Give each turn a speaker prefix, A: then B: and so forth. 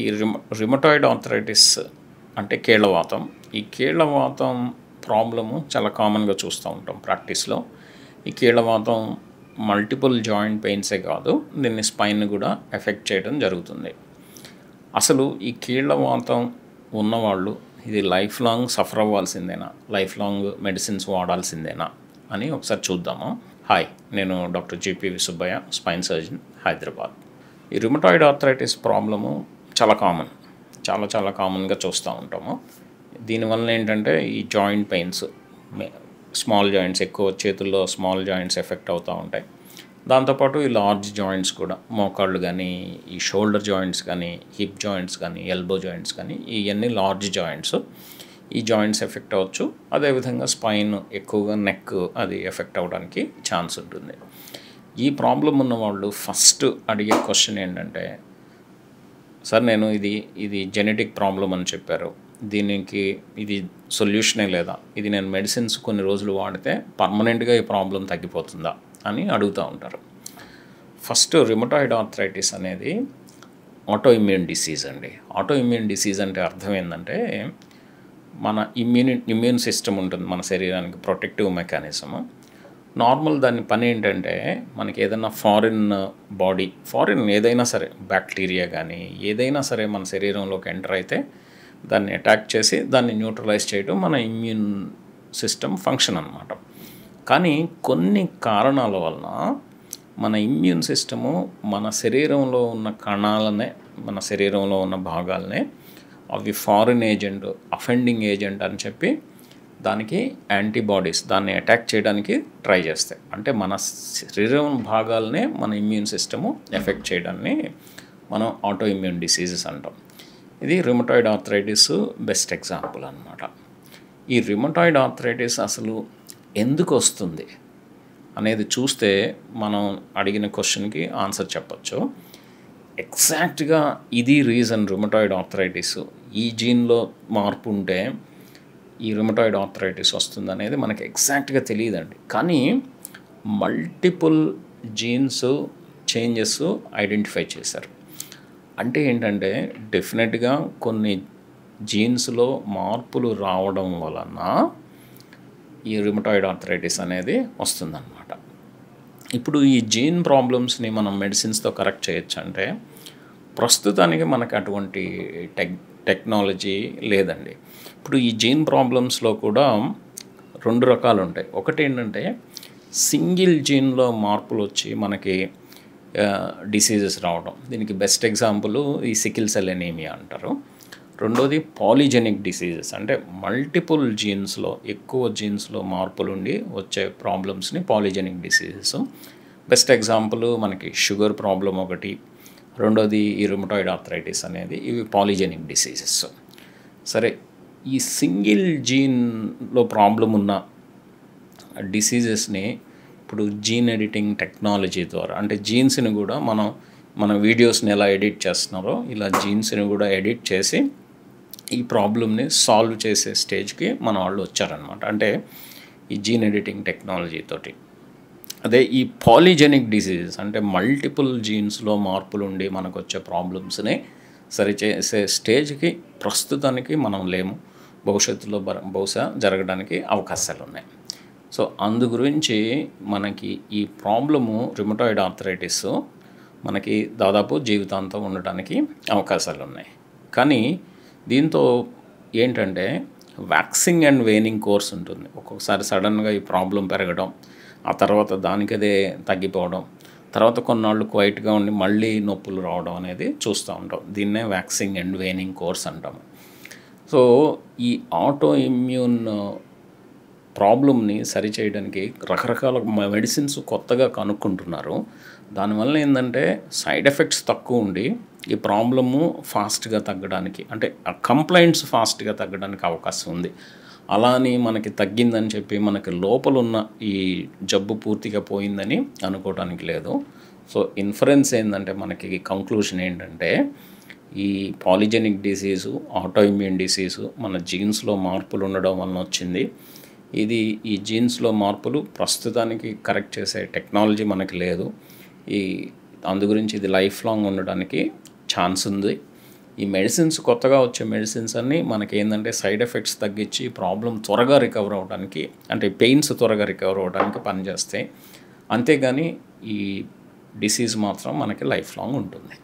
A: ఈ rheumatoid arthritis అంటే కీళ్ళవాతం. ఈ కీళ్ళవాతం ప్రాబ్లము చాలా కామన్గా చూస్తూ ఉంటాం ప్రాక్టీస్లో. ఈ కీళ్ళవాతం మల్టిపుల్ జాయింట్ పెయిన్సే కాదు, దీన్ని స్పైన్ కూడా ఎఫెక్ట్ చేయడం జరుగుతుంది. అసలు ఈ కీళ్ళవాతం ఉన్నవాళ్ళు ఇది లైఫ్ లాంగ్ సఫర్ అవ్వాల్సిందేనా, లైఫ్ లాంగ్ మెడిసిన్స్ వాడాల్సిందేనా అని ఒకసారి చూద్దాము. హాయ్, నేను doctor GPV Subbaiah, spine surgeon, Hyderabad. ఈ రిమటాయిడ్ ఆర్థరైటిస్ ప్రాబ్లము చాలా కామన్గా చూస్తూ ఉంటాము. దీనివల్ల ఏంటంటే ఈ జాయింట్ పెయిన్స్, స్మాల్ జాయింట్స్, ఎక్కువ చేతుల్లో స్మాల్ జాయింట్స్ ఎఫెక్ట్ అవుతూ ఉంటాయి. దాంతోపాటు ఈ లార్జ్ జాయింట్స్ కూడా, మోకాళ్ళు కానీ, ఈ షోల్డర్ జాయింట్స్ కానీ, హిప్ జాయింట్స్ కానీ, ఎల్బో జాయింట్స్ కానీ, ఇవన్నీ లార్జ్ జాయింట్స్. ఈ జాయింట్స్ ఎఫెక్ట్ అవ్వచ్చు. అదేవిధంగా స్పైన్, ఎక్కువగా నెక్ అది ఎఫెక్ట్ అవ్వడానికి ఛాన్స్ ఉంటుంది. ఈ ప్రాబ్లం ఉన్న వాళ్ళు ఫస్ట్ అడిగే క్వశ్చన్ ఏంటంటే, సార్ నేను ఇది జెనెటిక్ ప్రాబ్లం అని చెప్పారు, దీనికి ఇది సొల్యూషనే లేదా, ఇది నేను మెడిసిన్స్ కొన్ని రోజులు వాడితే పర్మనెంట్గా ఈ ప్రాబ్లం తగ్గిపోతుందా అని అడుగుతూ ఉంటారు. ఫస్ట్ రిమటాయిడ్ ఆర్థరైటిస్ అనేది ఆటో ఇమ్యూన్ డిసీజ్ అండి. ఆటో ఇమ్యూన్ డిసీజ్ అంటే అర్థం ఏంటంటే, మన ఇమ్యూన్ సిస్టమ్ ఉంటుంది మన శరీరానికి, ప్రొటెక్టివ్ మెకానిజము. నార్మల్ దాని పని ఏంటంటే, మనకి ఏదైనా ఫారిన్ ఏదైనా సరే, బ్యాక్టీరియా కానీ ఏదైనా సరే మన శరీరంలోకి ఎంటర్ అయితే దాన్ని అటాక్ చేసి దాన్ని న్యూట్రలైజ్ చేయడం మన ఇమ్యూన్ సిస్టమ్ ఫంక్షన్ అన్నమాట. కానీ కొన్ని కారణాల వలన మన ఇమ్యూన్ సిస్టము మన శరీరంలో ఉన్న కణాలనే, మన శరీరంలో ఉన్న భాగాలనే అవి ఫారిన్ ఏజెంట్, అఫెండింగ్ ఏజెంట్ అని చెప్పి దానికి యాంటీబాడీస్, దాన్ని అటాక్ చేయడానికి ట్రై చేస్తాయి. అంటే మన శరీరం భాగాలనే మన ఇమ్యూన్ సిస్టము ఎఫెక్ట్ చేయడాన్ని మనం ఆటో ఇమ్యూన్ డిసీజెస్ అంటాం. ఇది రిమటాయిడ్ ఆర్థరైటిస్ బెస్ట్ ఎగ్జాంపుల్ అన్నమాట. ఈ రిమటాయిడ్ ఆర్థరైటిస్ అసలు ఎందుకు వస్తుంది అనేది చూస్తే మనం అడిగిన క్వశ్చన్కి ఆన్సర్ చెప్పచ్చు. ఎగ్జాక్ట్గా ఇది రీజన్ రిమటాయిడ్ ఆర్థరైటిస్, ఈ జీన్లో మార్పు ఉంటే ఈ రిమటాయిడ్ ఆర్థరైటిస్ వస్తుంది అనేది మనకి ఎగ్జాక్ట్గా తెలియదండి. కానీ మల్టిపుల్ జీన్స్ చేంజెస్ ఐడెంటిఫై చేశారు. అంటే ఏంటంటే, డెఫినెట్గా కొన్ని జీన్స్లో మార్పులు రావడం వలన ఈ రిమటాయిడ్ ఆర్థరైటిస్ అనేది వస్తుందన్నమాట. ఇప్పుడు ఈ జీన్ ప్రాబ్లమ్స్ని మనం మెడిసిన్స్తో కరెక్ట్ చేయొచ్చు అంటే, ప్రస్తుతానికి మనకు అటువంటి టెక్నాలజీ లేదండి. ఇప్పుడు ఈ జీన్ ప్రాబ్లమ్స్లో కూడా రెండు రకాలు ఉంటాయి. ఒకటి ఏంటంటే, సింగిల్ జీన్లో మార్పులు వచ్చి మనకి డిసీజెస్ రావడం. దీనికి బెస్ట్ ఎగ్జాంపుల్ ఈ సికిల్ సెల్ ఎనీమియా అంటారు. రెండోది పాలిజెనిక్ డిసీజెస్, అంటే మల్టిపుల్ జీన్స్లో, ఎక్కువ జీన్స్లో మార్పులు ఉండి వచ్చే ప్రాబ్లమ్స్ని పాలిజెనిక్ డిసీజెస్. బెస్ట్ ఎగ్జాంపుల్ మనకి షుగర్ ప్రాబ్లం ఒకటి, రెండోది ఈ రిమటాయిడ్ ఆర్థరైటిస్ అనేది, ఇవి పాలిజెనిక్ డిసీజెస్. సరే, ఈ సింగిల్ జీన్లో ప్రాబ్లం ఉన్న డిసీజెస్ని ఇప్పుడు జీన్ ఎడిటింగ్ టెక్నాలజీ ద్వారా, అంటే జీన్స్ని కూడా మన వీడియోస్ని ఎలా ఎడిట్ చేస్తున్నారో ఇలా జీన్స్ని కూడా ఎడిట్ చేసి ఈ ప్రాబ్లమ్ని సాల్వ్ చేసే స్టేజ్కి మన వాళ్ళు వచ్చారనమాట. అంటే ఈ జీన్ ఎడిటింగ్ టెక్నాలజీ తోటి. అదే ఈ పాలిజెనిక్ డిసీజెస్ అంటే మల్టిపుల్ జీన్స్లో మార్పులు ఉండి మనకు వచ్చే ప్రాబ్లమ్స్ని సరిచేసే స్టేజ్కి ప్రస్తుతానికి మనం లేము. భవిష్యత్తులో బహుశా జరగడానికి అవకాశాలు ఉన్నాయి. సో అందు గురించి మనకి ఈ ప్రాబ్లము రిమటాయిడ్ ఆర్థరైటిస్ మనకి దాదాపు జీవితాంతం ఉండటానికి అవకాశాలు ఉన్నాయి. కానీ దీంతో ఏంటంటే, వ్యాక్సింగ్ అండ్ వేనింగ్ కోర్స్ ఉంటుంది. ఒక్కొక్కసారి సడన్గా ఈ ప్రాబ్లం పెరగడం, ఆ తర్వాత దానికదే తగ్గిపోవడం, తర్వాత కొన్నాళ్ళు క్వైట్గా ఉండి మళ్ళీ నొప్పులు రావడం అనేది చూస్తూ ఉంటాం. దీన్నే వ్యాక్సింగ్ అండ్ వేనింగ్ కోర్స్ అంటాము. సో ఈ ఆటో ఇమ్యూన్ ప్రాబ్లమ్ని సరిచేయడానికి రకరకాల మెడిసిన్స్ కొత్తగా కనుక్కుంటున్నారు. దానివల్ల ఏంటంటే, సైడ్ ఎఫెక్ట్స్ తక్కువ ఉండి ఈ ప్రాబ్లము ఫాస్ట్గా తగ్గడానికి, అంటే కంప్లైంట్స్ ఫాస్ట్గా తగ్గడానికి అవకాశం ఉంది. అలా అని మనకి తగ్గిందని చెప్పి మనకి లోపల ఉన్న ఈ జబ్బు పూర్తిగా పోయిందని అనుకోవడానికి లేదు. సో ఇన్ఫరెన్స్ ఏంటంటే, మనకి కంక్లూషన్ ఏంటంటే, ఈ polygenic disease, auto immune disease మన జీన్స్లో మార్పులు ఉండడం వలన వచ్చింది. ఈ జీన్స్లో మార్పులు ప్రస్తుతానికి కరెక్ట్ చేసే టెక్నాలజీ మనకి లేదు. అందు గురించి ఇది లైఫ్ లాంగ్ ఉండడానికి ఛాన్స్ ఉంది. ఈ మెడిసిన్స్ కొత్తగా వచ్చే మెడిసిన్స్ అన్నీ మనకేందంటే సైడ్ ఎఫెక్ట్స్ తగ్గించి ప్రాబ్లం త్వరగా రికవర్ అవ్వడానికి, అంటే పెయిన్స్ త్వరగా రికవర్ అవ్వడానికి పనిచేస్తాయి. అంతేగాని ఈ డిసీజ్ మాత్రం మనకి లైఫ్ లాంగ్ ఉంటుంది.